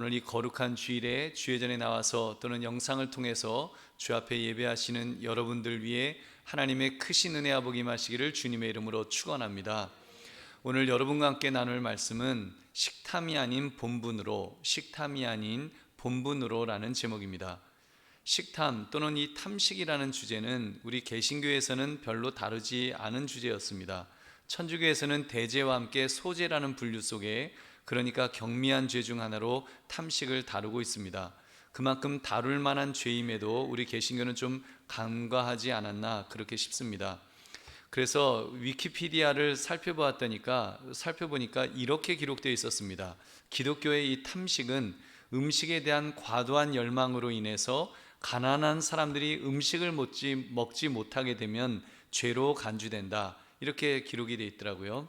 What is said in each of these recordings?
오늘 이 거룩한 주일에 주회전에 나와서 또는 영상을 통해서 주 앞에 예배하시는 여러분들 위해 하나님의 크신 은혜와 복이 임하시기를 주님의 이름으로 축원합니다. 오늘 여러분과 함께 나눌 말씀은 식탐이 아닌 본분으로라는 제목입니다. 식탐 또는 이 탐식이라는 주제는 우리 개신교에서는 별로 다루지 않은 주제였습니다. 천주교에서는 대제와 함께 소제라는 분류 속에, 그러니까 경미한 죄 중 하나로 탐식을 다루고 있습니다. 그만큼 다룰 만한 죄임에도 우리 개신교는 좀 간과하지 않았나 그렇게 싶습니다. 그래서 위키피디아를 살펴보니까 이렇게 기록되어 있었습니다. 기독교의 이 탐식은 음식에 대한 과도한 열망으로 인해서 가난한 사람들이 음식을 먹지 못하게 되면 죄로 간주된다, 이렇게 기록이 되어 있더라고요.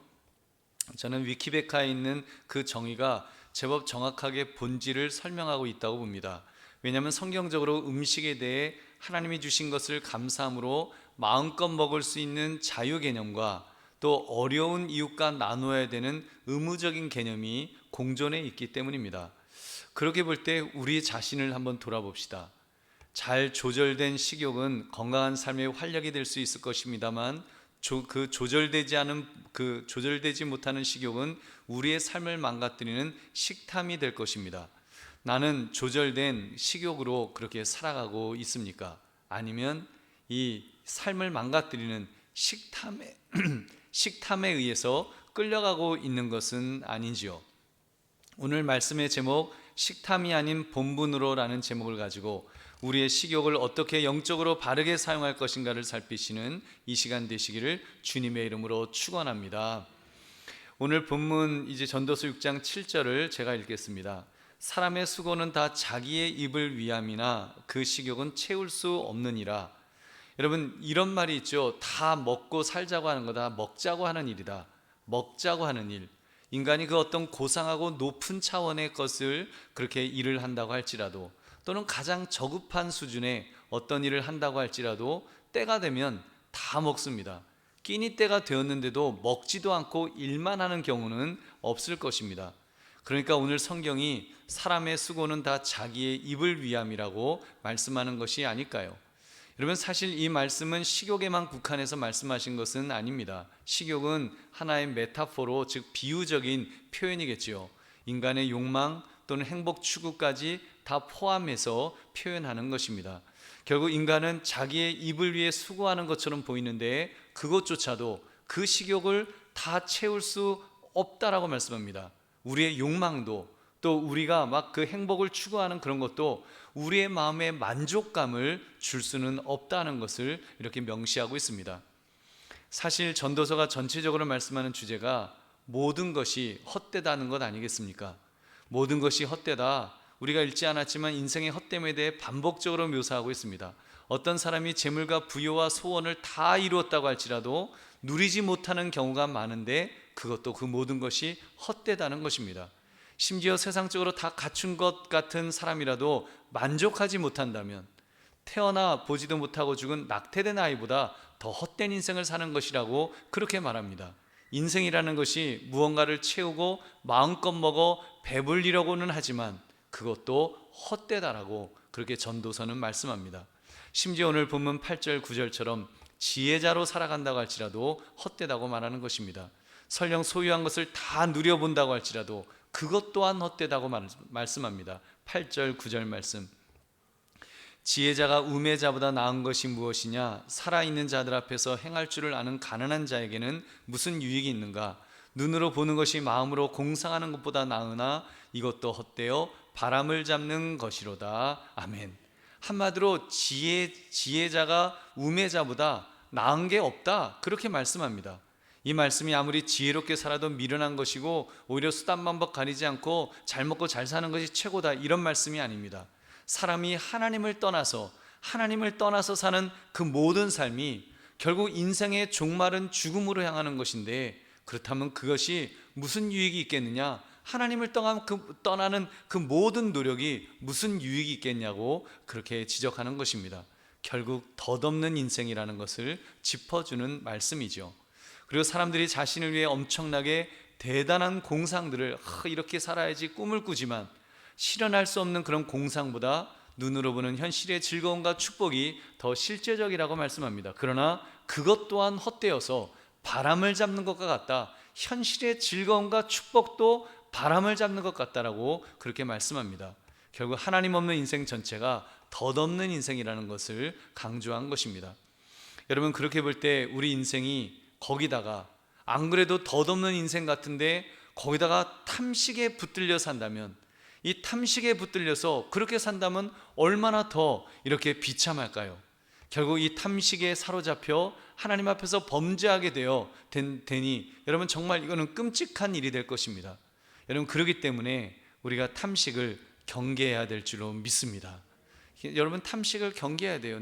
저는 위키백과에 있는 그 정의가 제법 정확하게 본질을 설명하고 있다고 봅니다. 왜냐하면 성경적으로 음식에 대해 하나님이 주신 것을 감사함으로 마음껏 먹을 수 있는 자유 개념과 또 어려운 이웃과 나누어야 되는 의무적인 개념이 공존해 있기 때문입니다. 그렇게 볼 때 우리 자신을 한번 돌아봅시다. 잘 조절된 식욕은 건강한 삶의 활력이 될 수 있을 것입니다만, 조절되지 못하는 식욕은 우리의 삶을 망가뜨리는 식탐이 될 것입니다. 나는 조절된 식욕으로 그렇게 살아가고 있습니까? 아니면 이 삶을 망가뜨리는 식탐에 의해서 끌려가고 있는 것은 아닌지요? 오늘 말씀의 제목, 식탐이 아닌 본분으로라는 제목을 가지고 우리의 식욕을 어떻게 영적으로 바르게 사용할 것인가를 살피시는 이 시간 되시기를 주님의 이름으로 축원합니다. 오늘 본문 이제 전도서 6장 7절을 제가 읽겠습니다. 사람의 수고는 다 자기의 입을 위함이나 그 식욕은 채울 수 없느니라. 여러분, 이런 말이 있죠. 다 먹고 살자고 하는 거다. 먹자고 하는 일이다. 먹자고 하는 일. 인간이 그 어떤 고상하고 높은 차원의 것을 그렇게 일을 한다고 할지라도, 또는 가장 저급한 수준의 어떤 일을 한다고 할지라도 때가 되면 다 먹습니다. 끼니 때가 되었는데도 먹지도 않고 일만 하는 경우는 없을 것입니다. 그러니까 오늘 성경이 사람의 수고는 다 자기의 입을 위함이라고 말씀하는 것이 아닐까요? 여러분, 사실 이 말씀은 식욕에만 국한해서 말씀하신 것은 아닙니다. 식욕은 하나의 메타포로, 즉 비유적인 표현이겠지요. 인간의 욕망 또는 행복 추구까지 다 포함해서 표현하는 것입니다. 결국 인간은 자기의 입을 위해 수고하는 것처럼 보이는데 그것조차도 그 식욕을 다 채울 수 없다라고 말씀합니다. 우리의 욕망도, 또 우리가 막 그 행복을 추구하는 그런 것도 우리의 마음에 만족감을 줄 수는 없다는 것을 이렇게 명시하고 있습니다. 사실 전도서가 전체적으로 말씀하는 주제가 모든 것이 헛되다는 것 아니겠습니까? 모든 것이 헛되다, 우리가 읽지 않았지만 인생의 헛됨에 대해 반복적으로 묘사하고 있습니다. 어떤 사람이 재물과 부여와 소원을 다 이루었다고 할지라도 누리지 못하는 경우가 많은데 그것도 그 모든 것이 헛되다는 것입니다. 심지어 세상적으로 다 갖춘 것 같은 사람이라도 만족하지 못한다면 태어나 보지도 못하고 죽은 낙태된 아이보다 더 헛된 인생을 사는 것이라고 그렇게 말합니다. 인생이라는 것이 무언가를 채우고 마음껏 먹어 배불리려고는 하지만 그것도 헛되다라고 그렇게 전도서는 말씀합니다. 심지어 오늘 본문 8절 9절처럼 지혜자로 살아간다고 할지라도 헛되다고 말하는 것입니다. 설령 소유한 것을 다 누려본다고 할지라도 그것 또한 헛되다고 말씀합니다. 8절 9절 말씀. 지혜자가 우매자보다 나은 것이 무엇이냐? 살아있는 자들 앞에서 행할 줄을 아는 가난한 자에게는 무슨 유익이 있는가? 눈으로 보는 것이 마음으로 공상하는 것보다 나으나 이것도 헛되어 바람을 잡는 것이로다. 아멘. 한마디로 지혜자가 우매자보다 나은 게 없다, 그렇게 말씀합니다. 이 말씀이 아무리 지혜롭게 살아도 미련한 것이고 오히려 수단방법 가리지 않고 잘 먹고 잘 사는 것이 최고다, 이런 말씀이 아닙니다. 사람이 하나님을 떠나서 사는 그 모든 삶이 결국 인생의 종말은 죽음으로 향하는 것인데, 그렇다면 그것이 무슨 유익이 있겠느냐? 하나님을 떠나는 그 모든 노력이 무슨 유익이 있겠냐고 그렇게 지적하는 것입니다. 결국 덧없는 인생이라는 것을 짚어주는 말씀이죠. 그리고 사람들이 자신을 위해 엄청나게 대단한 공상들을 이렇게 살아야지 꿈을 꾸지만 실현할 수 없는 그런 공상보다 눈으로 보는 현실의 즐거움과 축복이 더 실제적이라고 말씀합니다. 그러나 그것 또한 헛되어서 바람을 잡는 것과 같다. 현실의 즐거움과 축복도 바람을 잡는 것 같다라고 그렇게 말씀합니다. 결국 하나님 없는 인생 전체가 덧없는 인생이라는 것을 강조한 것입니다. 여러분, 그렇게 볼 때 우리 인생이 거기다가 안 그래도 덧없는 인생 같은데 거기다가 탐식에 붙들려 산다면, 이 탐식에 붙들려서 그렇게 산다면 얼마나 더 이렇게 비참할까요? 결국 이 탐식에 사로잡혀 하나님 앞에서 범죄하게 되니 여러분, 정말 이거는 끔찍한 일이 될 것입니다. 여러분, 그렇기 때문에 우리가 탐식을 경계해야 될 줄로 믿습니다. 여러분, 탐식을 경계해야 돼요.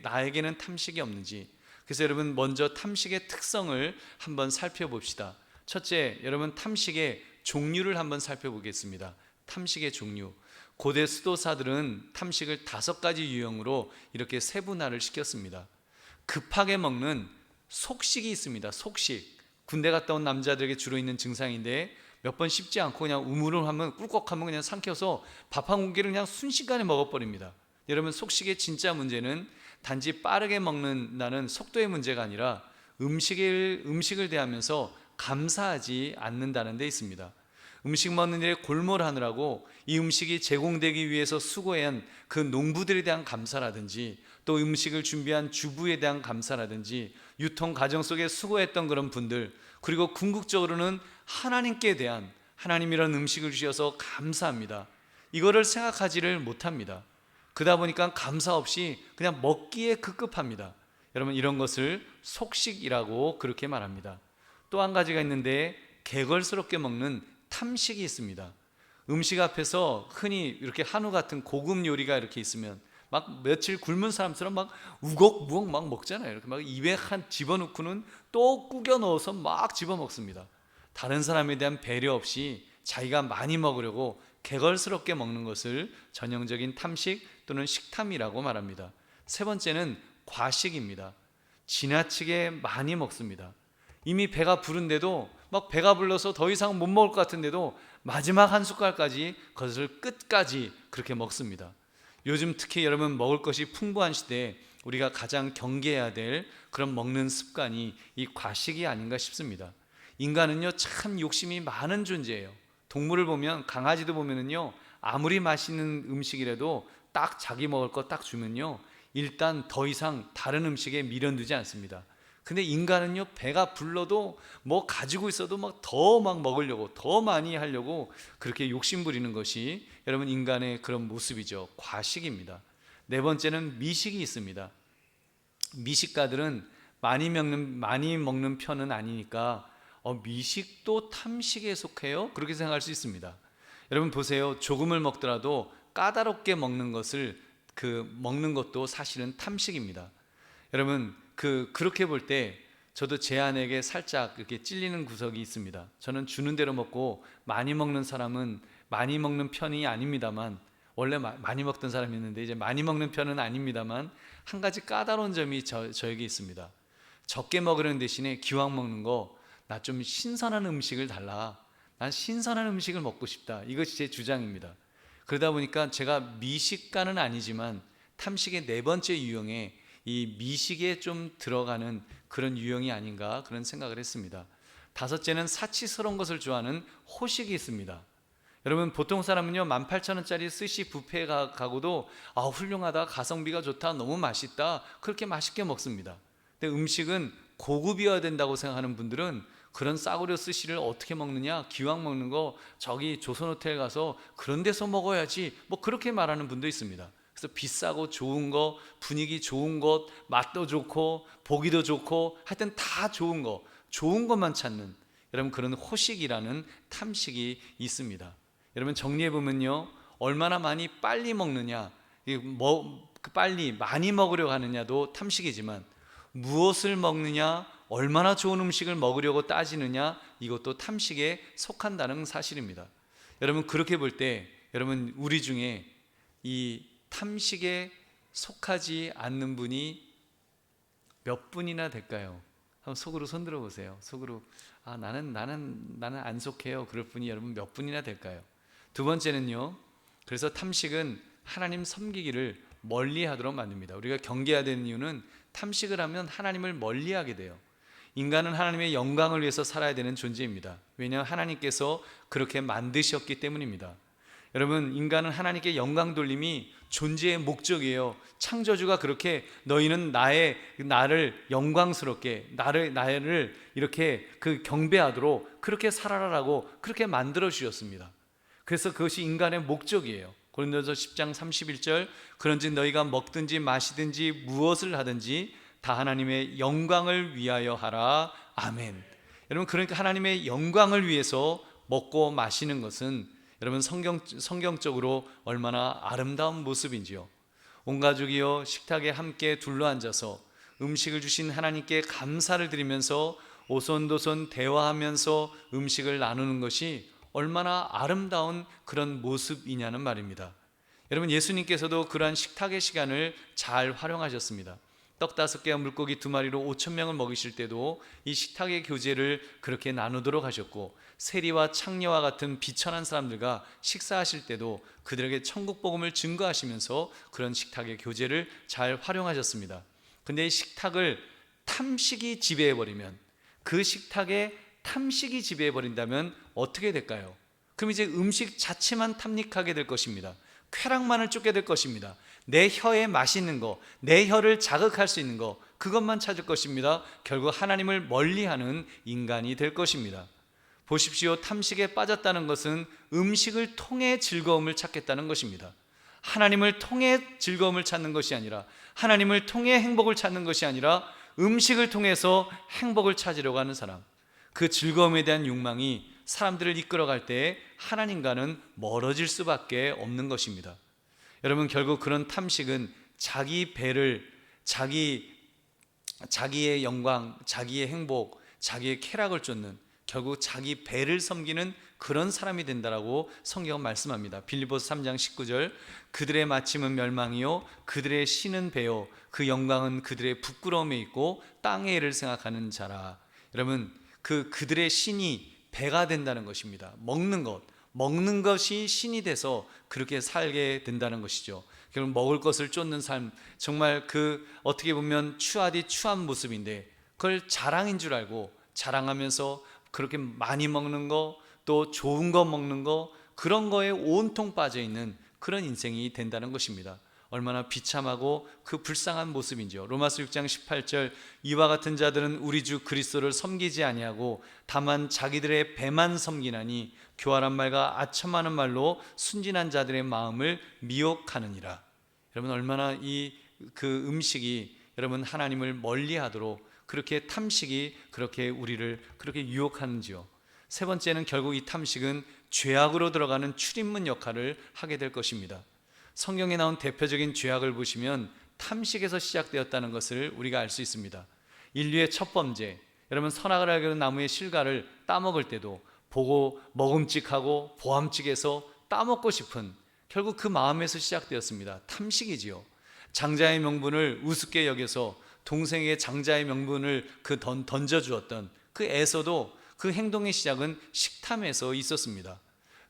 나에게는 탐식이 없는지. 그래서 여러분, 먼저 탐식의 특성을 한번 살펴봅시다. 첫째, 여러분, 탐식의 종류를 한번 살펴보겠습니다. 탐식의 종류. 고대 수도사들은 탐식을 5가지 유형으로 이렇게 세분화를 시켰습니다. 급하게 먹는 속식이 있습니다. 속식. 군대 갔다 온 남자들에게 주로 있는 증상인데, 몇 번 씹지 않고 그냥 우물을 꿀꺽하면 그냥 삼켜서 밥 한 공기를 그냥 순식간에 먹어버립니다. 여러분, 속식의 진짜 문제는 단지 빠르게 먹는다는 속도의 문제가 아니라 음식을 대하면서 감사하지 않는다는 데 있습니다. 음식 먹는 일에 골몰하느라고 이 음식이 제공되기 위해서 수고한 그 농부들에 대한 감사라든지, 또 음식을 준비한 주부에 대한 감사라든지, 유통 과정 속에 수고했던 그런 분들, 그리고 궁극적으로는 하나님께 대한, 하나님 이런 음식을 주셔서 감사합니다, 이거를 생각하지를 못합니다. 그러다 보니까 감사 없이 그냥 먹기에 급급합니다. 여러분, 이런 것을 속식이라고 그렇게 말합니다. 또 한 가지가 있는데, 개걸스럽게 먹는 탐식이 있습니다. 음식 앞에서 흔히 이렇게 한우 같은 고급 요리가 이렇게 있으면 막 며칠 굶은 사람처럼 막 우걱무걱 막 먹잖아요. 이렇게 막 입에 집어넣고는 또 구겨 넣어서 막 집어 먹습니다. 다른 사람에 대한 배려 없이 자기가 많이 먹으려고 개걸스럽게 먹는 것을 전형적인 탐식 또는 식탐이라고 말합니다. 세 번째는 과식입니다. 지나치게 많이 먹습니다. 이미 배가 부른데도 막 배가 불러서 더 이상 못 먹을 것 같은데도 마지막 한 숟갈까지 그것을 끝까지 그렇게 먹습니다. 요즘 특히 여러분, 먹을 것이 풍부한 시대에 우리가 가장 경계해야 될 그런 먹는 습관이 이 과식이 아닌가 싶습니다. 인간은요, 참 욕심이 많은 존재예요. 동물을 보면, 강아지도 보면은요, 아무리 맛있는 음식이라도 딱 자기 먹을 거 딱 주면요, 일단 더 이상 다른 음식에 미련두지 않습니다. 근데 인간은요, 배가 불러도 뭐 가지고 있어도 막 더 막 먹으려고, 더 많이 하려고 그렇게 욕심 부리는 것이 여러분, 인간의 그런 모습이죠. 과식입니다. 네 번째는 미식이 있습니다. 미식가들은 많이 먹는 편은 아니니까 미식도 탐식에 속해요? 그렇게 생각할 수 있습니다. 여러분 보세요. 조금을 먹더라도 까다롭게 먹는 것도 사실은 탐식입니다. 여러분, 그렇게 볼 때 저도 제 아내에게 살짝 이렇게 찔리는 구석이 있습니다. 저는 주는 대로 먹고 많이 먹는 사람은 많이 먹는 편이 아닙니다만, 원래 많이 먹던 사람이었는데 이제 많이 먹는 편은 아닙니다만, 한 가지 까다로운 점이 저에게 있습니다. 적게 먹으려는 대신에 기왕 먹는 거, 나 좀 신선한 음식을 달라. 난 신선한 음식을 먹고 싶다. 이것이 제 주장입니다. 그러다 보니까 제가 미식가는 아니지만 탐식의 네 번째 유형에 이 미식에 좀 들어가는 그런 유형이 아닌가, 그런 생각을 했습니다. 다섯째는 사치스러운 것을 좋아하는 호식이 있습니다. 여러분, 보통 사람은요, 18,000원짜리 스시 뷔페 가고도 훌륭하다, 가성비가 좋다, 너무 맛있다, 그렇게 맛있게 먹습니다. 근데 음식은 고급이어야 된다고 생각하는 분들은 그런 싸구려 스시를 어떻게 먹느냐, 기왕 먹는 거 저기 조선호텔 가서 그런 데서 먹어야지, 뭐 그렇게 말하는 분도 있습니다. 그래서 비싸고 좋은 거, 분위기 좋은 곳, 맛도 좋고 보기도 좋고 하여튼 다 좋은 것만 찾는, 여러분, 그런 호식이라는 탐식이 있습니다. 여러분, 정리해보면요, 얼마나 빨리 먹느냐, 빨리 많이 먹으려고 하느냐도 탐식이지만, 무엇을 먹느냐, 얼마나 좋은 음식을 먹으려고 따지느냐, 이것도 탐식에 속한다는 사실입니다. 여러분, 그렇게 볼 때 여러분, 우리 중에 이 탐식에 속하지 않는 분이 몇 분이나 될까요? 한번 속으로 손들어 보세요. 속으로 나는 안 속해요. 그럴 분이 여러분 몇 분이나 될까요? 두 번째는요, 그래서 탐식은 하나님 섬기기를 멀리하도록 만듭니다. 우리가 경계해야 되는 이유는 탐식을 하면 하나님을 멀리하게 돼요. 인간은 하나님의 영광을 위해서 살아야 되는 존재입니다. 왜냐하면 하나님께서 그렇게 만드셨기 때문입니다. 여러분, 인간은 하나님께 영광 돌림이 존재의 목적이에요. 창조주가 그렇게 너희는 나를 영광스럽게 나를 이렇게 경배하도록 그렇게 살아라라고 그렇게 만들어 주셨습니다. 그래서 그것이 인간의 목적이에요. 고린도서 10장 31절, 그런즉 너희가 먹든지 마시든지 무엇을 하든지 다 하나님의 영광을 위하여 하라. 아멘. 여러분, 그러니까 하나님의 영광을 위해서 먹고 마시는 것은 여러분 성경적으로 얼마나 아름다운 모습인지요. 온 가족이요 식탁에 함께 둘러앉아서 음식을 주신 하나님께 감사를 드리면서 오손도손 대화하면서 음식을 나누는 것이 얼마나 아름다운 그런 모습이냐는 말입니다. 여러분, 예수님께서도 그러한 식탁의 시간을 잘 활용하셨습니다. 떡 5개와 물고기 2마리로 5,000명을 먹이실 때도 이 식탁의 교제를 그렇게 나누도록 하셨고, 세리와 창녀와 같은 비천한 사람들과 식사하실 때도 그들에게 천국 복음을 증거하시면서 그런 식탁의 교제를 잘 활용하셨습니다. 근데 이 식탁을 탐식이 지배해버리면, 그 식탁에 탐식이 지배해버린다면 어떻게 될까요? 그럼 이제 음식 자체만 탐닉하게 될 것입니다. 쾌락만을 쫓게 될 것입니다. 내 혀에 맛있는 거, 내 혀를 자극할 수 있는 거, 그것만 찾을 것입니다. 결국 하나님을 멀리하는 인간이 될 것입니다. 보십시오. 탐식에 빠졌다는 것은 음식을 통해 즐거움을 찾겠다는 것입니다. 하나님을 통해 즐거움을 찾는 것이 아니라, 하나님을 통해 행복을 찾는 것이 아니라 음식을 통해서 행복을 찾으려고 하는 사람, 그 즐거움에 대한 욕망이 사람들을 이끌어갈 때 하나님과는 멀어질 수밖에 없는 것입니다. 여러분, 결국 그런 탐식은 자기 배를, 자기의 영광, 자기의 행복, 자기의 쾌락을 쫓는, 결국 자기 배를 섬기는 그런 사람이 된다라고 성경은 말씀합니다. 빌립보서 3장 19절, 그들의 마침은 멸망이요 그들의 신은 배요 그 영광은 그들의 부끄러움에 있고 땅의 일을 생각하는 자라. 여러분, 그들의 신이 배가 된다는 것입니다. 먹는 것이 신이 돼서 그렇게 살게 된다는 것이죠. 결국 먹을 것을 쫓는 삶, 정말 어떻게 보면 추하디 추한 모습인데, 그걸 자랑인 줄 알고 자랑하면서 그렇게 많이 먹는 거, 또 좋은 거 먹는 거, 그런 거에 온통 빠져 있는 그런 인생이 된다는 것입니다. 얼마나 비참하고 그 불쌍한 모습인지요. 로마서 6장 18절, 이와 같은 자들은 우리 주 그리스도를 섬기지 아니하고 다만 자기들의 배만 섬기나니 교활한 말과 아첨하는 말로 순진한 자들의 마음을 미혹하느니라. 여러분, 얼마나 그 음식이 여러분 하나님을 멀리하도록 그렇게 탐식이 그렇게 우리를 그렇게 유혹하는지요. 세 번째는 결국 이 탐식은 죄악으로 들어가는 출입문 역할을 하게 될 것입니다. 성경에 나온 대표적인 죄악을 보시면 탐식에서 시작되었다는 것을 우리가 알 수 있습니다. 인류의 첫 범죄, 여러분 선악을 알게 나무의 실과를 따먹을 때도 보고 먹음직하고 보암직해서 따먹고 싶은, 결국 그 마음에서 시작되었습니다. 탐식이지요. 장자의 명분을 우습게 여겨서 동생에게 장자의 명분을 던져주었던 그 에서도 그 행동의 시작은 식탐에서 있었습니다.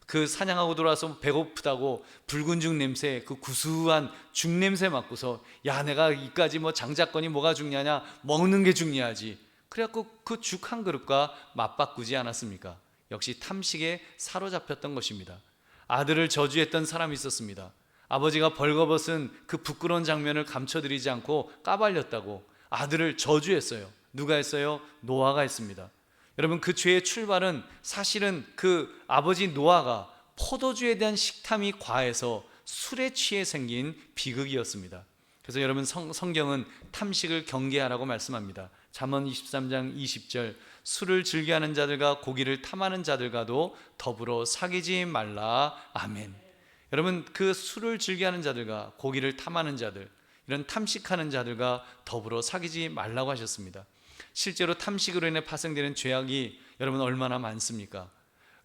그 사냥하고 돌아와서 배고프다고 붉은 죽 냄새, 그 구수한 죽 냄새 맡고서 야, 내가 이까지 장자권이 뭐가 중요하냐, 먹는 게 중요하지. 그래갖고 그 죽 한 그릇과 맞바꾸지 않았습니까? 역시 탐식에 사로잡혔던 것입니다. 아들을 저주했던 사람이 있었습니다. 아버지가 벌거벗은 그 부끄러운 장면을 감춰드리지 않고 까발렸다고 아들을 저주했어요. 누가 했어요? 노아가 했습니다. 여러분, 그 죄의 출발은 사실은 그 아버지 노아가 포도주에 대한 식탐이 과해서 술에 취해 생긴 비극이었습니다. 그래서 여러분, 성경은 탐식을 경계하라고 말씀합니다. 잠언 23장 20절, 술을 즐겨하는 자들과 고기를 탐하는 자들과도 더불어 사귀지 말라. 아멘. 여러분, 그 술을 즐겨하는 자들과 고기를 탐하는 자들, 이런 탐식하는 자들과 더불어 사귀지 말라고 하셨습니다. 실제로 탐식으로 인해 파생되는 죄악이 여러분 얼마나 많습니까?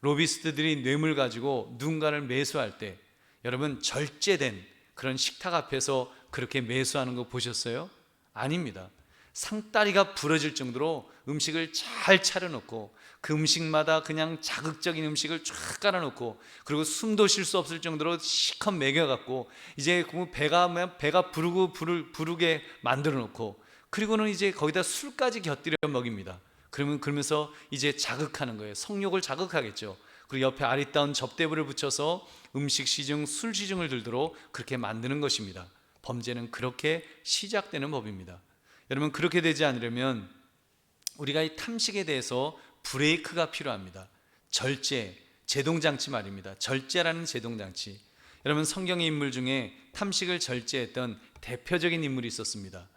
로비스트들이 뇌물 가지고 누군가를 매수할 때 여러분 절제된 그런 식탁 앞에서 그렇게 매수하는 거 보셨어요? 아닙니다. 상다리가 부러질 정도로 음식을 잘 차려놓고 그 음식마다 그냥 자극적인 음식을 쫙 깔아놓고 그리고 숨도 쉴 수 없을 정도로 실컷 먹여갖고 이제 배가 부르게 만들어 놓고 그리고는 이제 거기다 술까지 곁들여 먹입니다. 그러면서 이제 자극하는 거예요. 성욕을 자극하겠죠. 그리고 옆에 아리따운 접대부를 붙여서 음식 시중, 술 시중을 들도록 그렇게 만드는 것입니다. 범죄는 그렇게 시작되는 법입니다. 여러분, 그렇게 되지 않으려면 우리가 이 탐식에 대해서 브레이크가 필요합니다. 절제, 제동장치 말입니다. 절제라는 제동장치. 여러분, 성경의 인물 중에 탐식을 절제했던 대표적인 인물이 있었습니다.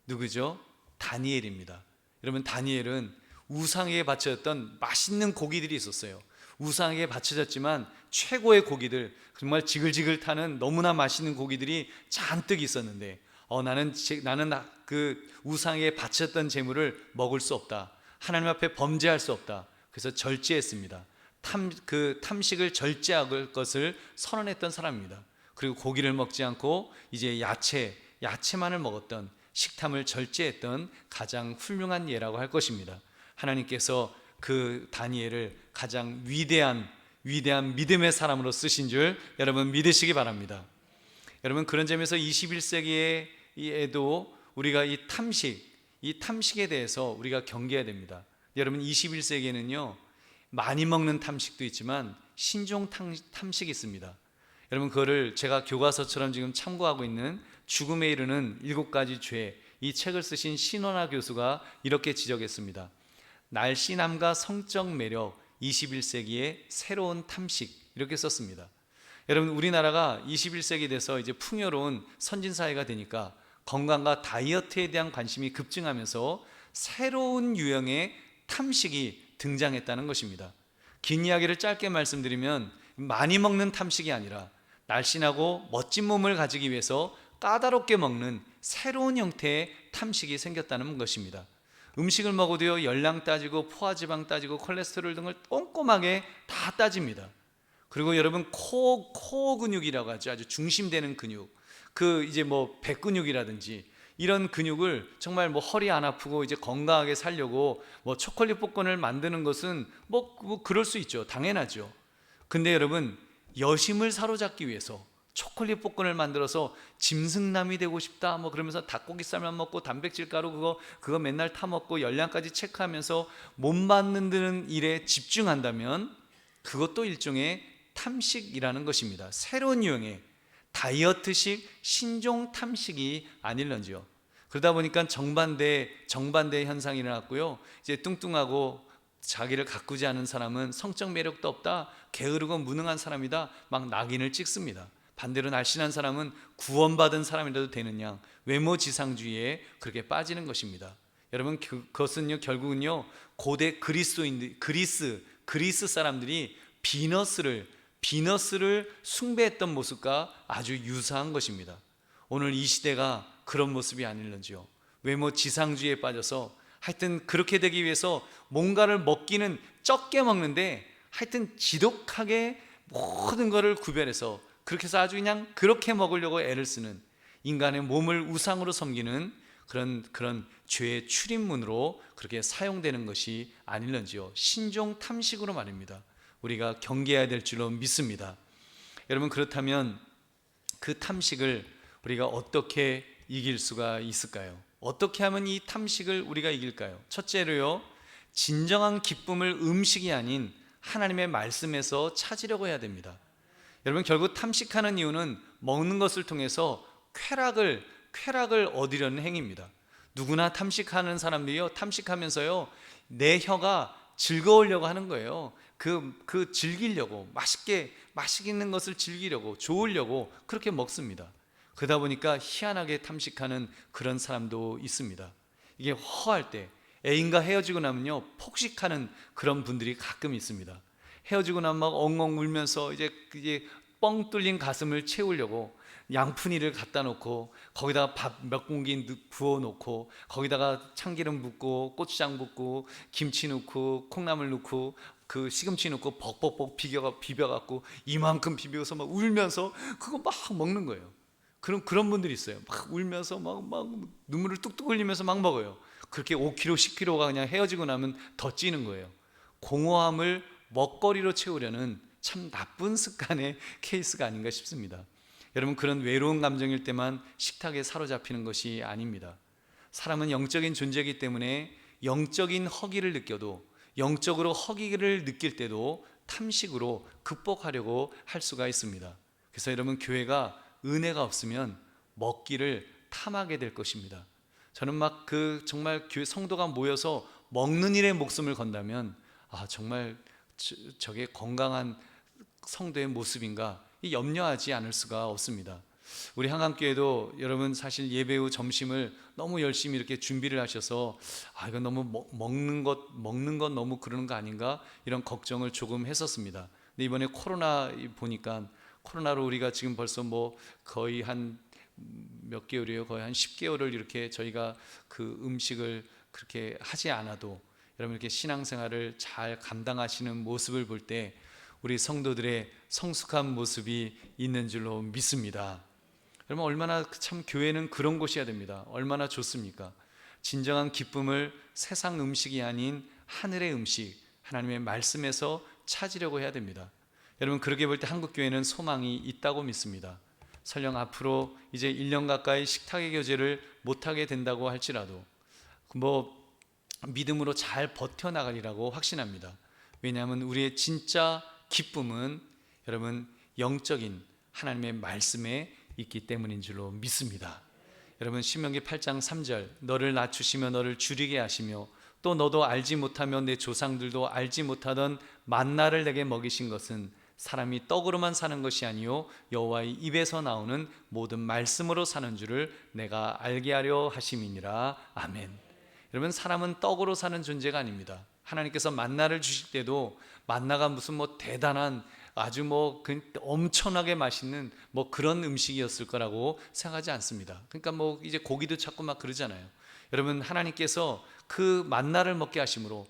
누구죠? 다니엘입니다. 여러분, 다니엘은 우상에게 바쳐졌던 맛있는 고기들이 있었어요. 우상에게 바쳐졌지만 최고의 고기들, 정말 지글지글 타는 너무나 맛있는 고기들이 잔뜩 있었는데 나는 그 우상에게 바쳤던 재물을 먹을 수 없다. 하나님 앞에 범죄할 수 없다. 그래서 절제했습니다. 그 탐식을 절제할 것을 선언했던 사람입니다. 그리고 고기를 먹지 않고 이제 야채만을 먹었던, 식탐을 절제했던 가장 훌륭한 예라고 할 것입니다. 하나님께서 그 다니엘을 가장 위대한 믿음의 사람으로 쓰신 줄 여러분 믿으시기 바랍니다. 여러분, 그런 점에서 21세기에도 우리가 이 탐식에 대해서 우리가 경계해야 됩니다. 여러분, 21세기에는요 많이 먹는 탐식도 있지만 신종 탐식이 있습니다. 여러분, 그거를 제가 교과서처럼 지금 참고하고 있는 죽음에 이르는 7가지 죄, 이 책을 쓰신 신원아 교수가 이렇게 지적했습니다. 날씬함과 성적 매력, 21세기의 새로운 탐식, 이렇게 썼습니다. 여러분, 우리나라가 21세기 돼서 이제 풍요로운 선진사회가 되니까 건강과 다이어트에 대한 관심이 급증하면서 새로운 유형의 탐식이 등장했다는 것입니다. 긴 이야기를 짧게 말씀드리면 많이 먹는 탐식이 아니라 날씬하고 멋진 몸을 가지기 위해서 까다롭게 먹는 새로운 형태의 탐식이 생겼다는 것입니다. 음식을 먹어도요 열량 따지고 포화지방 따지고 콜레스테롤 등을 꼼꼼하게 다 따집니다. 그리고 여러분, 코 근육이라고 하죠. 아주 중심되는 근육, 그 이제 뭐 배 근육이라든지 이런 근육을 정말 뭐 허리 안 아프고 이제 건강하게 살려고 뭐 초콜릿 복권을 만드는 것은 뭐 그럴 수 있죠. 당연하죠. 근데 여러분, 여심을 사로잡기 위해서 초콜릿 복권을 만들어서 짐승남이 되고 싶다 뭐 그러면서 닭고기살만 먹고 단백질 가루 그거 맨날 타 먹고 열량까지 체크하면서 몸 만드는 일에 집중한다면 그것도 일종의 탐식이라는 것입니다. 새로운 유형의 다이어트식 신종 탐식이 아닐런지요. 그러다 보니까 정반대 현상이 일어났고요. 이제 뚱뚱하고 자기를 가꾸지 않은 사람은 성적 매력도 없다, 게으르고 무능한 사람이다, 막 낙인을 찍습니다. 반대로 날씬한 사람은 구원받은 사람이라도 되느냐, 외모 지상주의에 그렇게 빠지는 것입니다. 여러분, 그것은요 결국은요 고대 그리스 사람들이 비너스를 숭배했던 모습과 아주 유사한 것입니다. 오늘 이 시대가 그런 모습이 아닐런지요. 외모 지상주의에 빠져서 하여튼 그렇게 되기 위해서 뭔가를 먹기는 적게 먹는데 하여튼 지독하게 모든 것을 구별해서 그렇게 해서 아주 그냥 그렇게 먹으려고 애를 쓰는, 인간의 몸을 우상으로 섬기는 그런 죄의 출입문으로 그렇게 사용되는 것이 아닐런지요. 신종 탐식으로 말입니다. 우리가 경계해야 될 줄로 믿습니다. 여러분, 그렇다면 그 탐식을 우리가 어떻게 이길 수가 있을까요? 어떻게 하면 이 탐식을 우리가 이길까요? 첫째로요, 진정한 기쁨을 음식이 아닌 하나님의 말씀에서 찾으려고 해야 됩니다. 여러분, 결국 탐식하는 이유는 먹는 것을 통해서 쾌락을 얻으려는 행위입니다. 누구나 탐식하는 사람들이요, 탐식하면서요 내 혀가 즐거우려고 하는 거예요. 그 즐기려고, 맛있는 것을 즐기려고, 좋으려고 그렇게 먹습니다. 그러다 보니까 희한하게 탐식하는 그런 사람도 있습니다. 이게 허할 때, 애인과 헤어지고 나면요 폭식하는 그런 분들이 가끔 있습니다. 헤어지고 나면 막 엉엉 울면서 이제 뻥 뚫린 가슴을 채우려고 양푼이를 갖다 놓고 거기다가 밥 몇 공기 부어 놓고 거기다가 참기름 붓고 고추장 붓고 김치 넣고 콩나물 넣고 그 시금치 넣고 벅벅벅 비벼갖고 이만큼 비벼서 막 울면서 그거 막 먹는 거예요. 그런 분들이 있어요. 막 울면서 막 눈물을 뚝뚝 흘리면서 막 먹어요. 그렇게 5kg, 10kg가 그냥 헤어지고 나면 더 찌는 거예요. 공허함을 먹거리로 채우려는 참 나쁜 습관의 케이스가 아닌가 싶습니다. 여러분, 그런 외로운 감정일 때만 식탁에 사로잡히는 것이 아닙니다. 사람은 영적인 존재이기 때문에 영적인 허기를 느껴도, 영적으로 허기를 느낄 때도 탐식으로 극복하려고 할 수가 있습니다. 그래서 여러분, 교회가 은혜가 없으면 먹기를 탐하게 될 것입니다. 저는 막 정말 교회 성도가 모여서 먹는 일에 목숨을 건다면 정말 저게 건강한 성도의 모습인가 염려하지 않을 수가 없습니다. 우리 한강교회도 여러분 사실 예배 후 점심을 너무 열심히 이렇게 준비를 하셔서 이거 너무 먹는 것 너무 그러는 거 아닌가 이런 걱정을 조금 했었습니다. 근데 이번에 코로나 보니까 코로나로 우리가 지금 벌써 거의 한 몇 개월이에요. 거의 한 10개월을 이렇게 저희가 그 음식을 그렇게 하지 않아도 여러분 이렇게 신앙생활을 잘 감당하시는 모습을 볼 때 우리 성도들의 성숙한 모습이 있는 줄로 믿습니다. 여러분, 얼마나 참 교회는 그런 곳이어야 됩니다. 얼마나 좋습니까? 진정한 기쁨을 세상 음식이 아닌 하늘의 음식, 하나님의 말씀에서 찾으려고 해야 됩니다. 여러분, 그렇게 볼 때 한국교회는 소망이 있다고 믿습니다. 설령 앞으로 이제 1년 가까이 식탁의 교제를 못하게 된다고 할지라도 믿음으로 잘 버텨나가리라고 확신합니다. 왜냐하면 우리의 진짜 기쁨은 여러분 영적인 하나님의 말씀에 있기 때문인 줄로 믿습니다. 여러분, 신명기 8장 3절 너를 낮추시며 너를 줄이게 하시며 또 너도 알지 못하며 내 조상들도 알지 못하던 만나를 내게 먹이신 것은 사람이 떡으로만 사는 것이 아니요 여호와의 입에서 나오는 모든 말씀으로 사는 줄을 내가 알게 하려 하심이니라. 아멘. 여러분, 사람은 떡으로 사는 존재가 아닙니다. 하나님께서 만나를 주실 때도 만나가 무슨 대단한 아주 엄청나게 맛있는 그런 음식이었을 거라고 생각하지 않습니다. 그러니까 이제 고기도 찾고 막 그러잖아요. 여러분, 하나님께서 그 만나를 먹게 하심으로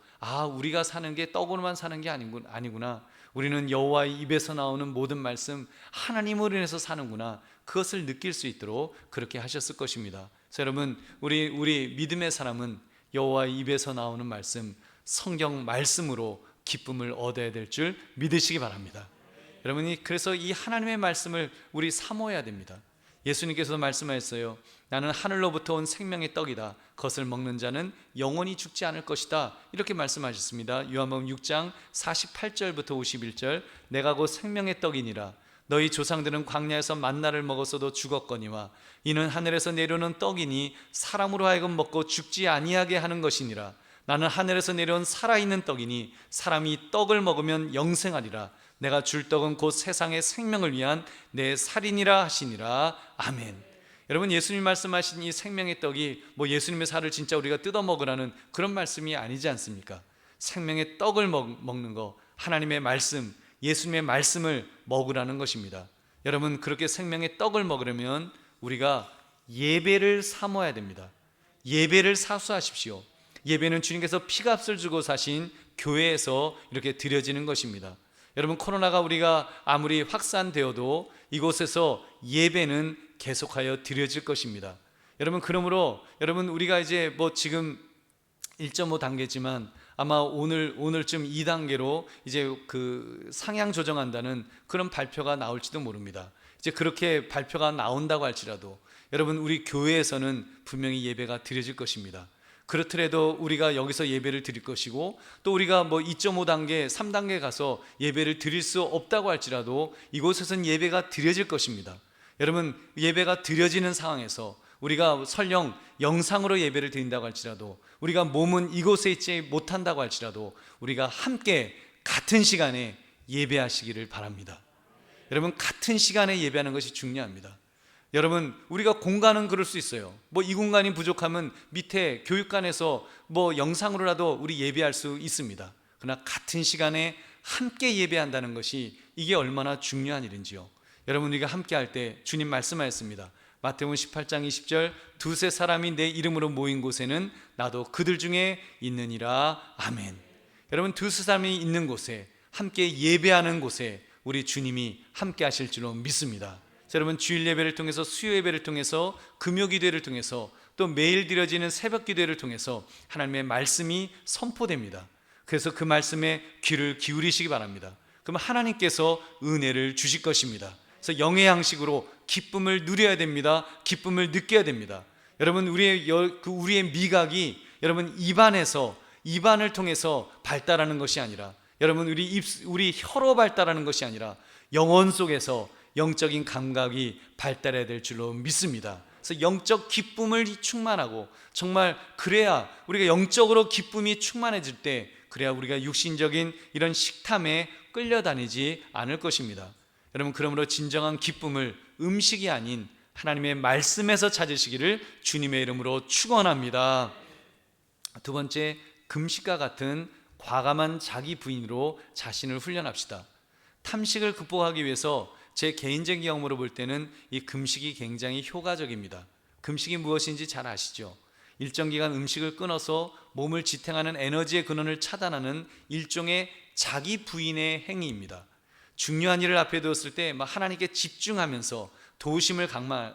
우리가 사는 게 떡으로만 사는 게 아니구나. 우리는 여호와의 입에서 나오는 모든 말씀 하나님으로 인해서 사는구나. 그것을 느낄 수 있도록 그렇게 하셨을 것입니다. 그래서 여러분, 우리 믿음의 사람은 여호와의 입에서 나오는 말씀, 성경 말씀으로 기쁨을 얻어야 될 줄 믿으시기 바랍니다. 여러분이 그래서 이 하나님의 말씀을 우리 사모해야 됩니다. 예수님께서도 말씀하셨어요. 나는 하늘로부터 온 생명의 떡이다. 그것을 먹는 자는 영원히 죽지 않을 것이다. 이렇게 말씀하셨습니다. 요한복음 6장 48절부터 51절 내가 곧 생명의 떡이니라. 너희 조상들은 광야에서 만나를 먹었어도 죽었거니와 이는 하늘에서 내려오는 떡이니 사람으로 하여금 먹고 죽지 아니하게 하는 것이니라. 나는 하늘에서 내려온 살아있는 떡이니 사람이 떡을 먹으면 영생하리라. 내가 줄 떡은 곧 세상의 생명을 위한 내 살이니라 하시니라. 아멘. 여러분, 예수님 말씀하신 이 생명의 떡이 예수님의 살을 진짜 우리가 뜯어 먹으라는 그런 말씀이 아니지 않습니까? 생명의 떡을 먹는 거, 하나님의 말씀, 예수님의 말씀을 먹으라는 것입니다. 여러분, 그렇게 생명의 떡을 먹으려면 우리가 예배를 사모해야 됩니다. 예배를 사수하십시오. 예배는 주님께서 피값을 주고 사신 교회에서 이렇게 드려지는 것입니다. 여러분, 코로나가 우리가 아무리 확산되어도 이곳에서 예배는 계속하여 드려질 것입니다. 여러분, 그러므로 여러분 우리가 이제 지금 1.5 단계지만 아마 오늘쯤 2단계로 이제 그 상향 조정한다는 그런 발표가 나올지도 모릅니다. 이제 그렇게 발표가 나온다고 할지라도 여러분, 우리 교회에서는 분명히 예배가 드려질 것입니다. 그렇더라도 우리가 여기서 예배를 드릴 것이고 또 우리가 2.5단계, 3단계 가서 예배를 드릴 수 없다고 할지라도 이곳에서는 예배가 드려질 것입니다. 여러분, 예배가 드려지는 상황에서 우리가 설령 영상으로 예배를 드린다고 할지라도 우리가 몸은 이곳에 있지 못한다고 할지라도 우리가 함께 같은 시간에 예배하시기를 바랍니다. 여러분, 같은 시간에 예배하는 것이 중요합니다. 여러분, 우리가 공간은 그럴 수 있어요. 이 공간이 부족하면 밑에 교육관에서 영상으로라도 우리 예배할 수 있습니다. 그러나 같은 시간에 함께 예배한다는 것이 이게 얼마나 중요한 일인지요. 여러분, 우리가 함께 할 때 주님 말씀하셨습니다. 마태복음 18장 20절 두세 사람이 내 이름으로 모인 곳에는 나도 그들 중에 있느니라. 아멘. 여러분, 두세 사람이 있는 곳에 함께 예배하는 곳에 우리 주님이 함께 하실 줄로 믿습니다. 자, 여러분 주일 예배를 통해서, 수요 예배를 통해서, 금요 기도회를 통해서, 또 매일 드려지는 새벽 기도회를 통해서 하나님의 말씀이 선포됩니다. 그래서 그 말씀에 귀를 기울이시기 바랍니다. 그럼 하나님께서 은혜를 주실 것입니다. 그래서 영의 양식으로 기쁨을 누려야 됩니다. 기쁨을 느껴야 됩니다. 여러분 우리의 미각이 여러분 입안을 통해서 발달하는 것이 아니라, 여러분 우리 혀로 발달하는 것이 아니라 영혼 속에서 영적인 감각이 발달해야 될 줄로 믿습니다. 그래서 영적 기쁨을 충만하고, 정말 그래야 우리가 영적으로 기쁨이 충만해질 때, 그래야 우리가 육신적인 이런 식탐에 끌려다니지 않을 것입니다. 여러분, 그러므로 진정한 기쁨을 음식이 아닌 하나님의 말씀에서 찾으시기를 주님의 이름으로 축원합니다. 두 번째, 금식과 같은 과감한 자기 부인으로 자신을 훈련합시다. 탐식을 극복하기 위해서 제 개인적인 경험으로 볼 때는 이 금식이 굉장히 효과적입니다. 금식이 무엇인지 잘 아시죠? 일정 기간 음식을 끊어서 몸을 지탱하는 에너지의 근원을 차단하는 일종의 자기 부인의 행위입니다. 중요한 일을 앞에 두었을 때 하나님께 집중하면서 도우심을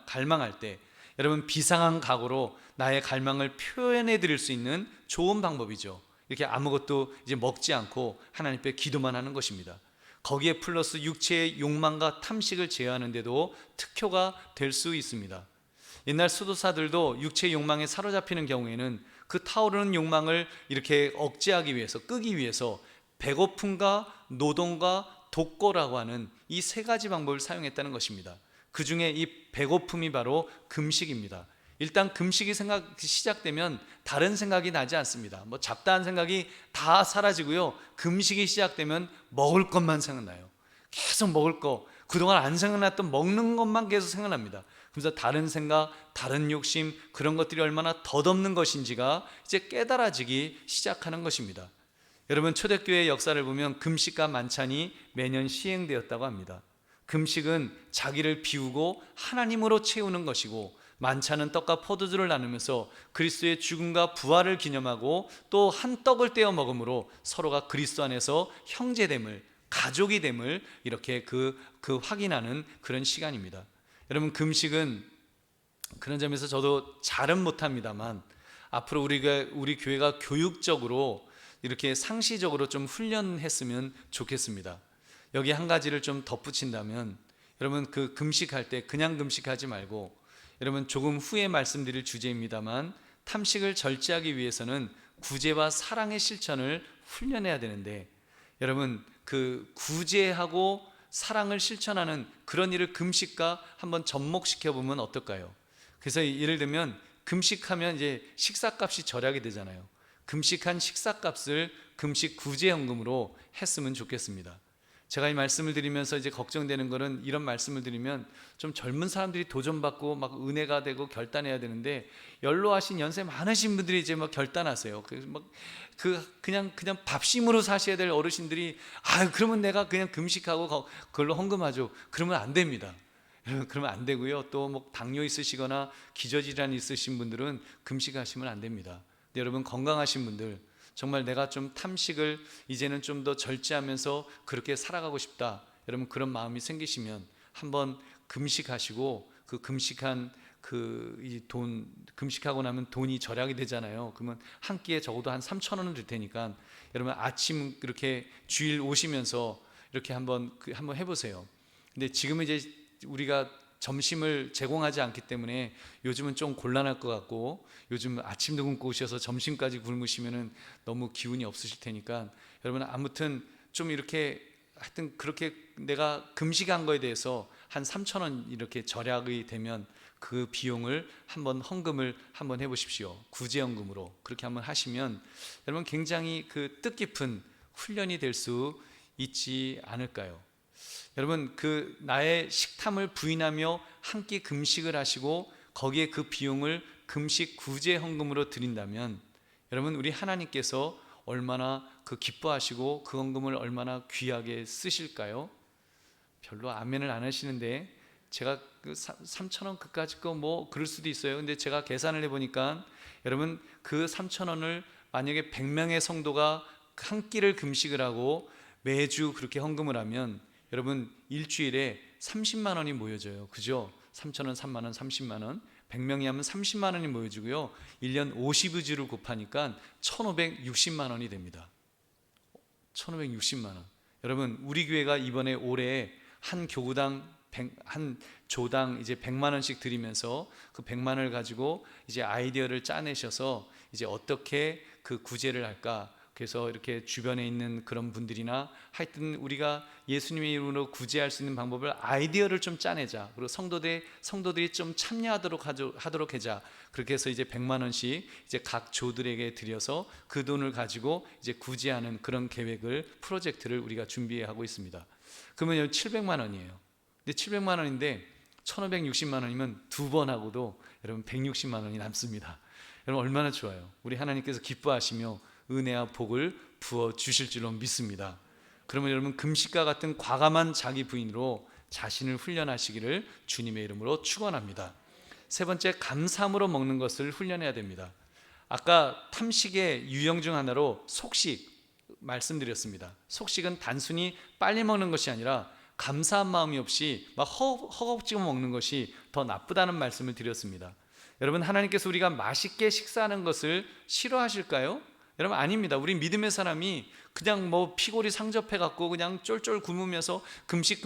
갈망할 때, 여러분 비상한 각오로 나의 갈망을 표현해 드릴 수 있는 좋은 방법이죠. 이렇게 아무것도 이제 먹지 않고 하나님 앞에 기도만 하는 것입니다. 거기에 플러스 육체의 욕망과 탐식을 제어하는데도 특효가 될 수 있습니다. 옛날 수도사들도 육체의 욕망에 사로잡히는 경우에는 그 타오르는 욕망을 이렇게 억제하기 위해서, 끄기 위해서 배고픔과 노동과 독거라고 하는 이 세 가지 방법을 사용했다는 것입니다. 그 중에 이 배고픔이 바로 금식입니다. 일단 금식이 시작되면 다른 생각이 나지 않습니다. 잡다한 생각이 다 사라지고요, 금식이 시작되면 먹을 것만 생각나요. 계속 먹을 거, 그동안 안 생각났던 먹는 것만 계속 생각납니다. 그래서 다른 생각, 다른 욕심, 그런 것들이 얼마나 덧없는 것인지가 이제 깨달아지기 시작하는 것입니다. 여러분, 초대교회의 역사를 보면 금식과 만찬이 매년 시행되었다고 합니다. 금식은 자기를 비우고 하나님으로 채우는 것이고, 만찬은 떡과 포도주를 나누면서 그리스도의 죽음과 부활을 기념하고 또 한 떡을 떼어 먹음으로 서로가 그리스도 안에서 형제됨을, 가족이 됨을 이렇게 확인하는 그런 시간입니다. 여러분, 금식은 그런 점에서 저도 잘은 못합니다만, 앞으로 우리 교회가 교육적으로 이렇게 상시적으로 좀 훈련했으면 좋겠습니다. 여기 한 가지를 좀 덧붙인다면, 여러분 그 금식할 때 그냥 금식하지 말고, 여러분 조금 후에 말씀드릴 주제입니다만, 탐식을 절제하기 위해서는 구제와 사랑의 실천을 훈련해야 되는데, 여러분 그 구제하고 사랑을 실천하는 그런 일을 금식과 한번 접목시켜 보면 어떨까요? 그래서 예를 들면 금식하면 이제 식사값이 절약이 되잖아요. 금식한 식사값을 금식 구제연금으로 했으면 좋겠습니다. 제가 이 말씀을 드리면서 이제 걱정되는 거는, 이런 말씀을 드리면 좀 젊은 사람들이 도전받고 막 은혜가 되고 결단해야 되는데, 연로하신 연세 많으신 분들이 이제 막 결단하세요. 그냥 밥심으로 사셔야 될 어르신들이, 그러면 내가 그냥 금식하고 그걸로 헌금하죠. 그러면 안 됩니다. 그러면 안 되고요. 또 당뇨 있으시거나 기저질환 있으신 분들은 금식하시면 안 됩니다. 근데 여러분, 건강하신 분들, 정말 내가 좀 탐식을 이제는 좀 더 절제하면서 그렇게 살아가고 싶다, 여러분 그런 마음이 생기시면 한번 금식하시고, 그 금식한 금식하고 나면 돈이 절약이 되잖아요. 그러면 한 끼에 적어도 한 3,000원은 될 테니까, 여러분 아침 그렇게 주일 오시면서 이렇게 한번 해보세요. 근데 지금은 이제 우리가 점심을 제공하지 않기 때문에 요즘은 좀 곤란할 것 같고, 요즘 아침도 굶고 오셔서 점심까지 굶으시면 너무 기운이 없으실 테니까, 여러분 아무튼 좀 이렇게 하여튼 그렇게 내가 금식한 거에 대해서 한 3,000원 이렇게 절약이 되면 그 비용을 한번 헌금을 한번 해보십시오. 구제연금으로 그렇게 한번 하시면 여러분 굉장히 그 뜻깊은 훈련이 될 수 있지 않을까요? 여러분, 그 나의 식탐을 부인하며 한 끼 금식을 하시고 거기에 그 비용을 금식 구제 헌금으로 드린다면, 여러분 우리 하나님께서 얼마나 그 기뻐하시고 그 헌금을 얼마나 귀하게 쓰실까요? 별로 아멘을 안 하시는데, 제가 그 3,000원 그까짓 거 그럴 수도 있어요. 근데 제가 계산을 해보니까, 여러분 그 3,000원을 만약에 100명의 성도가 한 끼를 금식을 하고 매주 그렇게 헌금을 하면, 여러분 일주일에 30만 원이 모여져요. 그죠? 3,000원, 3만 원, 30만 원. 100명이 하면 30만 원이 모여지고요. 1년 50의지를 곱하니까 1,560만 원이 됩니다. 1,560만 원. 여러분, 우리 교회가 이번에 올해 한 교구당 한 조당 이제 100만 원씩 드리면서 그 100만 원을 가지고 이제 아이디어를 짜내셔서 이제 어떻게 그 구제를 할까. 그래서 이렇게 주변에 있는 그런 분들이나 하여튼 우리가 예수님의 이름으로 구제할 수 있는 방법을 아이디어를 좀 짜내자. 그리고 성도들이 좀 참여하도록 하도록 하자. 그렇게 해서 이제 100만 원씩 이제 각 조들에게 드려서 그 돈을 가지고 이제 구제하는 그런 계획을 프로젝트를 우리가 준비하고 있습니다. 그러면 700만 원이에요. 근데 700만 원인데 1,560만 원이면 두 번 하고도 여러분 160만 원이 남습니다. 여러분 얼마나 좋아요. 우리 하나님께서 기뻐하시며 은혜와 복을 부어 주실 줄로 믿습니다. 그러면 여러분 금식과 같은 과감한 자기 부인으로 자신을 훈련하시기를 주님의 이름으로 축원합니다. 세 번째, 감사함으로 먹는 것을 훈련해야 됩니다. 아까 탐식의 유형 중 하나로 속식 말씀드렸습니다. 속식은 단순히 빨리 먹는 것이 아니라 감사한 마음이 없이 막 허겁지겁 먹는 것이 더 나쁘다는 말씀을 드렸습니다. 여러분, 하나님께서 우리가 맛있게 식사하는 것을 싫어하실까요? 여러분, 아닙니다. 우리 믿음의 사람이 그냥 뭐 피골이 상접해 갖고 그냥 쫄쫄 굶으면서 금식